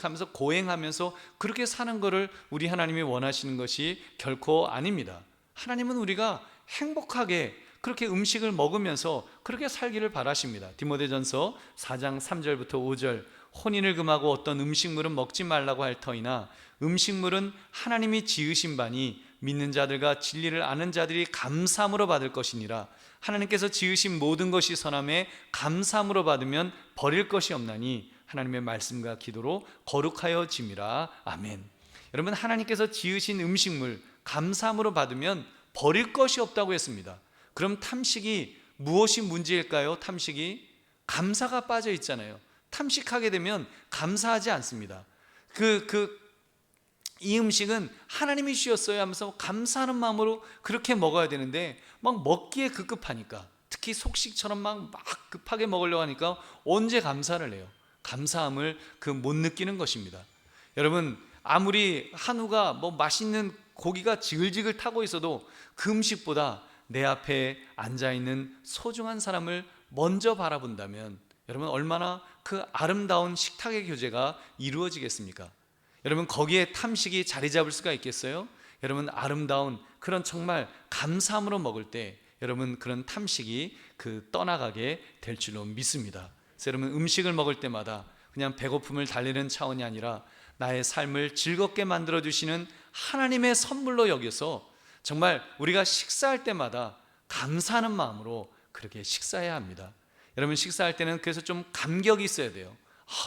하면서 고행하면서 그렇게 사는 것을 우리 하나님이 원하시는 것이 결코 아닙니다. 하나님은 우리가 행복하게 그렇게 음식을 먹으면서 그렇게 살기를 바라십니다. 디모데전서 4장 3절부터 5절, 혼인을 금하고 어떤 음식물은 먹지 말라고 할 터이나 음식물은 하나님이 지으신 바니 믿는 자들과 진리를 아는 자들이 감사함으로 받을 것이니라. 하나님께서 지으신 모든 것이 선함에 감사함으로 받으면 버릴 것이 없나니 하나님의 말씀과 기도로 거룩하여 짐이라. 아멘. 여러분, 하나님께서 지으신 음식물 감사함으로 받으면 버릴 것이 없다고 했습니다. 그럼 탐식이 무엇이 문제일까요? 탐식이 감사가 빠져 있잖아요. 탐식하게 되면 감사하지 않습니다. 이 음식은 하나님이 주셨어요 하면서 감사하는 마음으로 그렇게 먹어야 되는데 막 먹기에 급급하니까, 특히 속식처럼 막 급하게 먹으려고 하니까 언제 감사를 해요? 감사함을 못 느끼는 것입니다. 여러분, 아무리 한우가 뭐 맛있는 고기가 지글지글 타고 있어도 그 음식보다 내 앞에 앉아있는 소중한 사람을 먼저 바라본다면 여러분 얼마나 그 아름다운 식탁의 교제가 이루어지겠습니까? 여러분, 거기에 탐식이 자리 잡을 수가 있겠어요? 여러분, 아름다운 그런 정말 감사함으로 먹을 때 여러분 그런 탐식이 떠나가게 될 줄로 믿습니다. 그래서 여러분, 음식을 먹을 때마다 그냥 배고픔을 달래는 차원이 아니라 나의 삶을 즐겁게 만들어주시는 하나님의 선물로 여겨서 정말 우리가 식사할 때마다 감사하는 마음으로 그렇게 식사해야 합니다. 여러분, 식사할 때는 그래서 좀 감격이 있어야 돼요.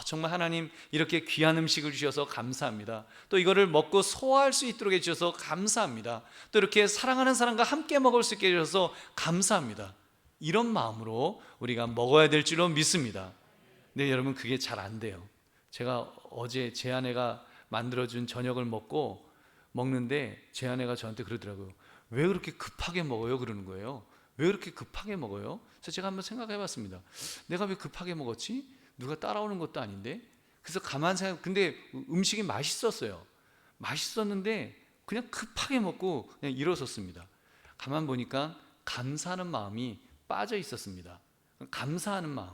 정말 하나님 이렇게 귀한 음식을 주셔서 감사합니다. 또 이거를 먹고 소화할 수 있도록 해주셔서 감사합니다. 또 이렇게 사랑하는 사람과 함께 먹을 수 있게 해주셔서 감사합니다. 이런 마음으로 우리가 먹어야 될 줄로 믿습니다. 근데 여러분, 그게 잘 안 돼요. 제가 어제 제 아내가 만들어준 저녁을 먹는데 제 아내가 저한테 그러더라고요. 왜 그렇게 급하게 먹어요? 그러는 거예요. 왜 그렇게 급하게 먹어요? 그래서 제가 한번 생각해 봤습니다. 내가 왜 급하게 먹었지? 누가 따라오는 것도 아닌데. 그래서 가만 생각, 근데 음식이 맛있었어요. 맛있었는데 그냥 급하게 먹고 그냥 일어섰습니다. 가만 보니까 감사하는 마음이 빠져 있었습니다. 감사하는 마음.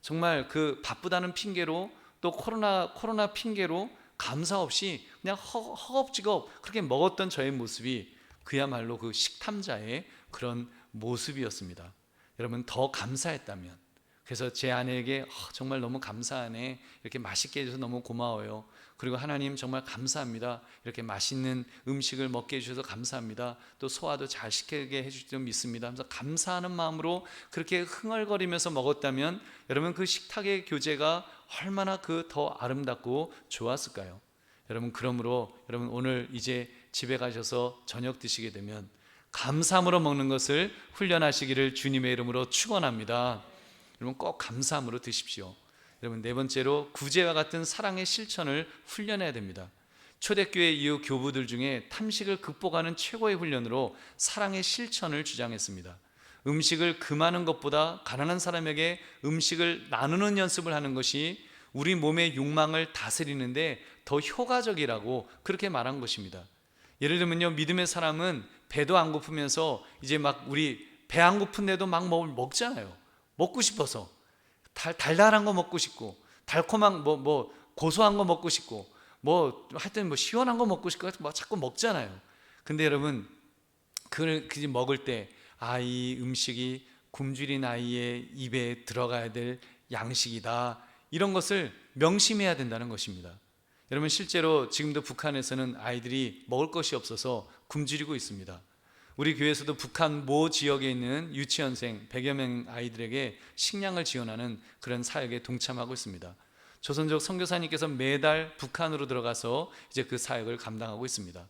정말 바쁘다는 핑계로 또 코로나 핑계로 감사 없이 그냥 허겁지겁 그렇게 먹었던 저의 모습이 그야말로 식탐자의 그런 모습이었습니다. 여러분, 더 감사했다면, 그래서 제 아내에게 정말 너무 감사하네, 이렇게 맛있게 해줘서 너무 고마워요, 그리고 하나님 정말 감사합니다, 이렇게 맛있는 음식을 먹게 해주셔서 감사합니다, 또 소화도 잘 시키게 해주실 줄 믿습니다 하면서 감사하는 마음으로 그렇게 흥얼거리면서 먹었다면 여러분, 그 식탁의 교제가 얼마나 더 아름답고 좋았을까요? 여러분, 그러므로 여러분 오늘 이제 집에 가셔서 저녁 드시게 되면 감사함으로 먹는 것을 훈련하시기를 주님의 이름으로 축원합니다. 여러분, 꼭 감사함으로 드십시오. 여러분, 네 번째로 구제와 같은 사랑의 실천을 훈련해야 됩니다. 초대교회 이후 교부들 중에 탐식을 극복하는 최고의 훈련으로 사랑의 실천을 주장했습니다. 음식을 금하는 것보다 가난한 사람에게 음식을 나누는 연습을 하는 것이 우리 몸의 욕망을 다스리는데 더 효과적이라고 그렇게 말한 것입니다. 예를 들면요, 믿음의 사람은 배도 안 고프면서 이제 막 우리 배 안 고픈데도 막 먹잖아요. 먹고 싶어서 달달한 거 먹고 싶고, 달콤한 고소한 거 먹고 싶고, 하여튼 시원한 거 먹고 싶고 막 자꾸 먹잖아요. 근데 여러분, 그 먹을 때 이 음식이 굶주린 아이의 입에 들어가야 될 양식이다, 이런 것을 명심해야 된다는 것입니다. 여러분, 실제로 지금도 북한에서는 아이들이 먹을 것이 없어서 굶주리고 있습니다. 우리 교회에서도 북한 모 지역에 있는 유치원생 100여 명 아이들에게 식량을 지원하는 그런 사역에 동참하고 있습니다. 조선족 선교사님께서 매달 북한으로 들어가서 이제 그 사역을 감당하고 있습니다.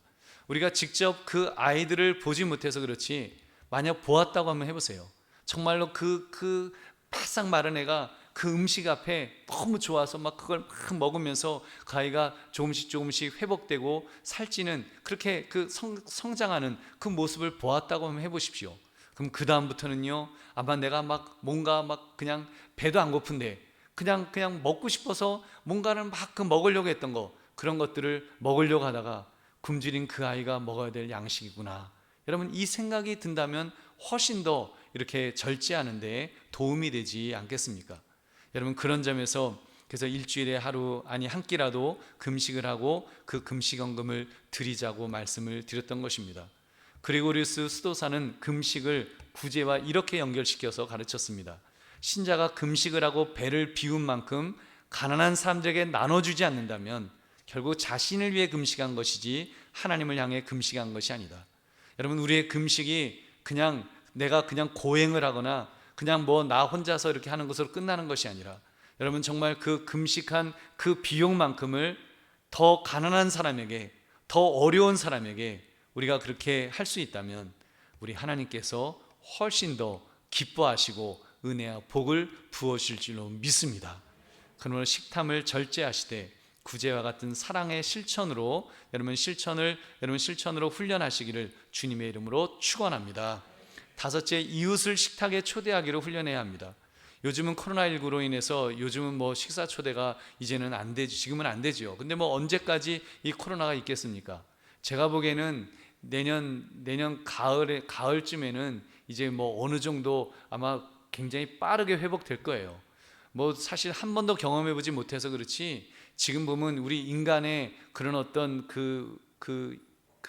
우리가 직접 그 아이들을 보지 못해서 그렇지, 만약 보았다고 한번 해보세요. 정말로 그 바싹 마른 애가 그 음식 앞에 너무 좋아서 막 그걸 막 먹으면서 그 아이가 조금씩 회복되고 살찌는, 그렇게 그 성장하는 그 모습을 보았다고 한번 해보십시오. 그럼 그 다음부터는요, 아마 내가 뭔가 그냥 배도 안 고픈데 그냥 먹고 싶어서 뭔가를 막 먹으려고 했던 그런 것들을 먹으려고 하다가 굶주린 그 아이가 먹어야 될 양식이구나, 여러분, 이 생각이 든다면 훨씬 더 이렇게 절제하는 데 도움이 되지 않겠습니까? 여러분, 그런 점에서 그래서 일주일에 한 끼라도 금식을 하고 그 금식헌금을 드리자고 말씀을 드렸던 것입니다. 그리고리우스 수도사는 금식을 구제와 이렇게 연결시켜서 가르쳤습니다. 신자가 금식을 하고 배를 비운 만큼 가난한 사람들에게 나눠주지 않는다면 결국 자신을 위해 금식한 것이지 하나님을 향해 금식한 것이 아니다. 여러분, 우리의 금식이 내가 고행을 하거나 그냥 나 혼자서 이렇게 하는 것으로 끝나는 것이 아니라, 여러분, 정말 그 금식한 그 비용만큼을 더 가난한 사람에게, 더 어려운 사람에게 우리가 그렇게 할 수 있다면 우리 하나님께서 훨씬 더 기뻐하시고 은혜와 복을 부어주실 줄로 믿습니다. 그러므로 식탐을 절제하시되 구제와 같은 사랑의 실천으로 여러분 실천으로 훈련하시기를 주님의 이름으로 축원합니다. 다섯째, 이웃을 식탁에 초대하기로 훈련해야 합니다. 요즘은 코로나19로 인해서 요즘은 식사 초대가 이제는 안 되지, 지금은 안 되죠. 근데 언제까지 이 코로나가 있겠습니까? 제가 보기에는 내년 가을쯤에는 이제 어느 정도 아마 굉장히 빠르게 회복될 거예요. 사실 한 번도 경험해보지 못해서 그렇지, 지금 보면 우리 인간의 그런 어떤 그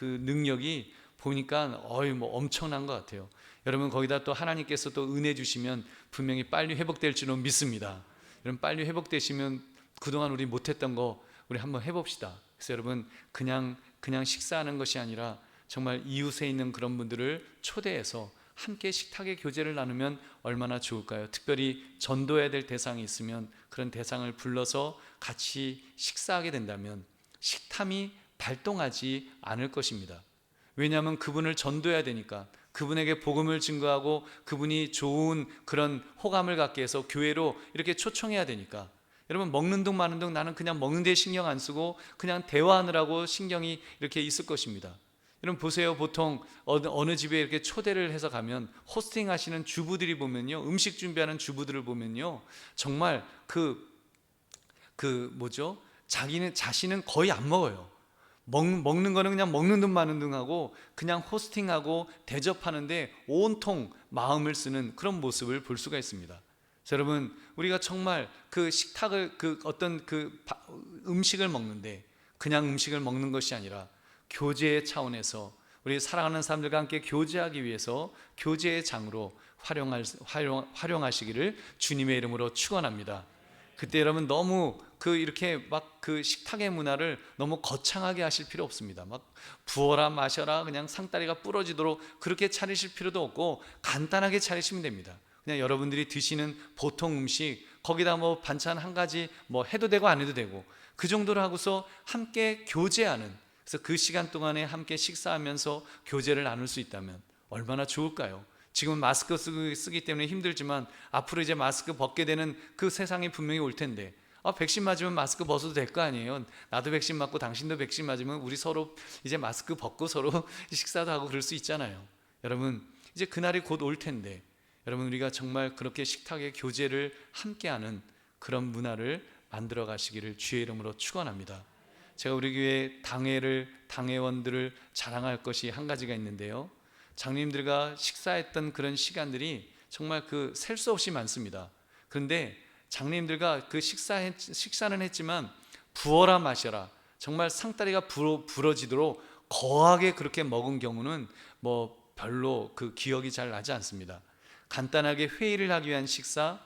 능력이 보니까 엄청난 것 같아요. 여러분, 거기다 또 하나님께서 또 은혜 주시면 분명히 빨리 회복될 줄로 믿습니다. 여러분, 빨리 회복되시면 그동안 우리 못했던 거 우리 한번 해봅시다. 그래서 여러분, 그냥 식사하는 것이 아니라 정말 이웃에 있는 그런 분들을 초대해서 함께 식탁의 교제를 나누면 얼마나 좋을까요? 특별히 전도해야 될 대상이 있으면 그런 대상을 불러서 같이 식사하게 된다면 식탐이 발동하지 않을 것입니다. 왜냐하면 그분을 전도해야 되니까, 그분에게 복음을 증거하고 그분이 좋은 그런 호감을 갖게 해서 교회로 이렇게 초청해야 되니까, 여러분, 먹는 둥 마는 둥 나는 그냥 먹는 데 신경 안 쓰고 그냥 대화하느라고 신경이 이렇게 있을 것입니다. 여러분 보세요. 보통 어느 집에 이렇게 초대를 해서 가면 호스팅 하시는 주부들이 보면요, 음식 준비하는 주부들을 보면요, 정말 자신은 거의 안 먹어요. 먹는 거는 그냥 먹는 둥 마는 둥 하고 그냥 호스팅하고 대접하는데 온통 마음을 쓰는 그런 모습을 볼 수가 있습니다. 여러분, 우리가 정말 그 식탁을 음식을 먹는데 그냥 음식을 먹는 것이 아니라 교제의 차원에서 우리 사랑하는 사람들과 함께 교제하기 위해서 교제의 장으로 활용하시기를 주님의 이름으로 축원합니다. 그때 여러분, 너무 이렇게 그 식탁의 문화를 너무 거창하게 하실 필요 없습니다. 부어라 마셔라 그냥 상다리가 부러지도록 그렇게 차리실 필요도 없고 간단하게 차리시면 됩니다. 그냥 여러분들이 드시는 보통 음식, 거기다 반찬 한 가지 해도 되고 안 해도 되고 그 정도로 하고서 함께 교제하는, 그래서 그 시간 동안에 함께 식사하면서 교제를 나눌 수 있다면 얼마나 좋을까요? 지금은 마스크 쓰기 때문에 힘들지만 앞으로 이제 마스크 벗게 되는 그 세상이 분명히 올 텐데, 백신 맞으면 마스크 벗어도 될 거 아니에요? 나도 백신 맞고 당신도 백신 맞으면 우리 서로 이제 마스크 벗고 서로 식사도 하고 그럴 수 있잖아요. 여러분, 이제 그날이 곧 올 텐데, 여러분, 우리가 정말 그렇게 식탁의 교제를 함께하는 그런 문화를 만들어 가시기를 주의 이름으로 축원합니다. 제가 우리 교회 당회원들을 자랑할 것이 한 가지가 있는데요, 장로님들과 식사했던 그런 시간들이 정말 셀 수 없이 많습니다. 그런데 장로님들과 식사는 했지만 부어라 마셔라, 정말 상다리가 부러지도록 거하게 그렇게 먹은 경우는 별로 기억이 잘 나지 않습니다. 간단하게 회의를 하기 위한 식사,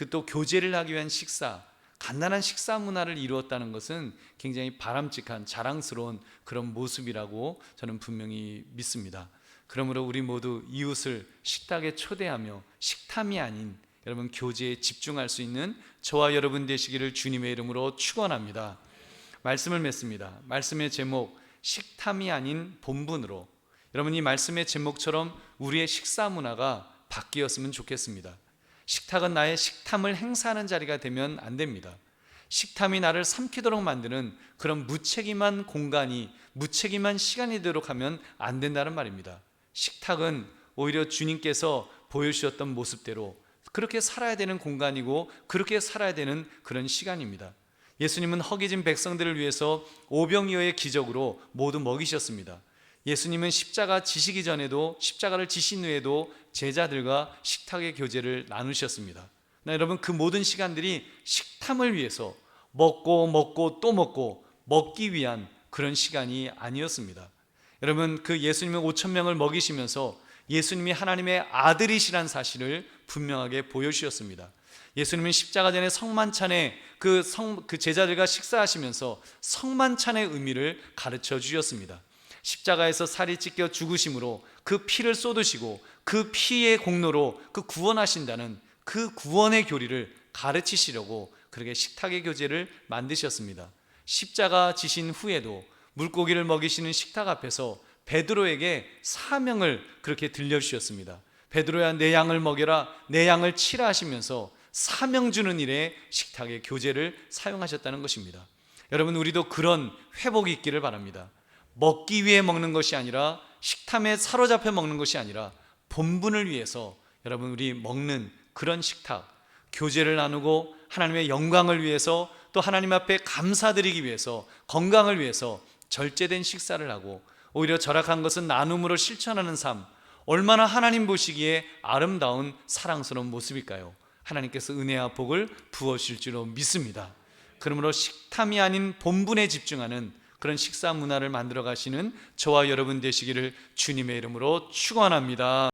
또 교제를 하기 위한 식사, 간단한 식사 문화를 이루었다는 것은 굉장히 바람직한 자랑스러운 그런 모습이라고 저는 분명히 믿습니다. 그러므로 우리 모두 이웃을 식탁에 초대하며 식탐이 아닌 여러분 교제에 집중할 수 있는 저와 여러분 되시기를 주님의 이름으로 축원합니다. 말씀을 맺습니다. 말씀의 제목, 식탐이 아닌 본분으로. 여러분, 이 말씀의 제목처럼 우리의 식사 문화가 바뀌었으면 좋겠습니다. 식탁은 나의 식탐을 행사하는 자리가 되면 안 됩니다. 식탐이 나를 삼키도록 만드는 그런 무책임한 공간이, 무책임한 시간이 되도록 하면 안 된다는 말입니다. 식탁은 오히려 주님께서 보여주셨던 모습대로 그렇게 살아야 되는 공간이고 그렇게 살아야 되는 그런 시간입니다. 예수님은 허기진 백성들을 위해서 오병이어의 기적으로 모두 먹이셨습니다. 예수님은 십자가 지시기 전에도, 십자가를 지신 후에도 제자들과 식탁의 교제를 나누셨습니다. 여러분, 그 모든 시간들이 식탐을 위해서 먹고 또 먹기 위한 그런 시간이 아니었습니다. 여러분, 예수님은 5,000명을 먹이시면서 예수님이 하나님의 아들이시란 사실을 분명하게 보여주셨습니다. 예수님은 십자가 전에 성만찬에 그 제자들과 식사하시면서 성만찬의 의미를 가르쳐 주셨습니다. 십자가에서 살이 찢겨 죽으심으로 그 피를 쏟으시고 그 피의 공로로 구원하신다는 그 구원의 교리를 가르치시려고 그렇게 식탁의 교제를 만드셨습니다. 십자가 지신 후에도 물고기를 먹이시는 식탁 앞에서 베드로에게 사명을 그렇게 들려주셨습니다. 베드로야, 내 양을 먹여라, 내 양을 치라 하시면서 사명 주는 일에 식탁의 교제를 사용하셨다는 것입니다. 여러분, 우리도 그런 회복이 있기를 바랍니다. 먹기 위해 먹는 것이 아니라, 식탐에 사로잡혀 먹는 것이 아니라 본분을 위해서 여러분, 우리 먹는 그런 식탁, 교제를 나누고 하나님의 영광을 위해서, 또 하나님 앞에 감사드리기 위해서, 건강을 위해서 절제된 식사를 하고, 오히려 절약한 것은 나눔으로 실천하는 삶, 얼마나 하나님 보시기에 아름다운 사랑스러운 모습일까요? 하나님께서 은혜와 복을 부어주실 줄로 믿습니다. 그러므로 식탐이 아닌 본분에 집중하는 그런 식사 문화를 만들어 가시는 저와 여러분 되시기를 주님의 이름으로 축원합니다.